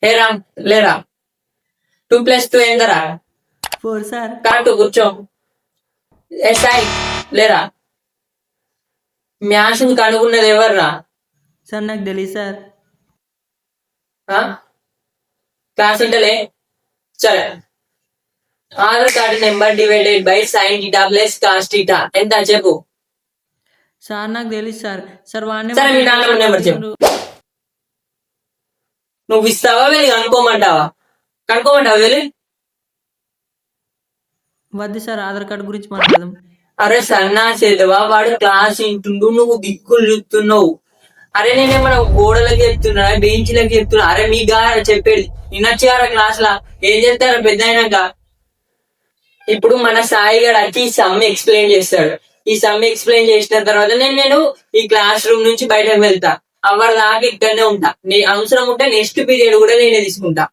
ఏ రామ్ లేరా 2+2 ఏందరా 4 sir. Correct కూర్చో. ఏ సాయి లేరా మ్యాథ్స్ కనుక్కున్నది ఎవర్రా సార్ నాకు తెలియదు సార్. క్లాస్ ఉంటలే సరే. Aadhaar card number divided by sine theta plus cos theta ఎంత చెప్పు. సార్ నాకు తెలియదు సార్. సార్ సరే మీ నాన్న నెంబర్ చెప్పు. నువ్వు ఇస్తావా వెళ్ళి కనుక్కోమంటావా వెళ్ళి. వద్దు సార్, ఆధార్ కార్డు గురించి మాట్లాడదాం. అరే సన్నాసేదవా వాడు క్లాస్ వింటుండు నువ్వు దిక్కులు చూస్తున్నావు. అరే నేనేమన్నా గోడలకి చెప్తున్నా బెంచ్లకి చెప్తున్నా. అరే మీ గారు చెప్పేది నిన్నొచ్చారా క్లాస్ లా ఏం చెప్తారా పెద్ద అయినాక. ఇప్పుడు మన సాయి గారు వచ్చి ఈ సమ్ ఎక్స్ప్లెయిన్ చేస్తాడు. ఈ సమ్ ఎక్స్ప్లెయిన్ చేసిన తర్వాత నేను ఈ క్లాస్ రూమ్ నుంచి బయటకు వెళ్తా. అవర్ దాకా ఇక్కడనే ఉంటా. నీ అవసరం ఉంటే నెక్స్ట్ పీరియడ్ కూడా నేనే తీసుకుంటా.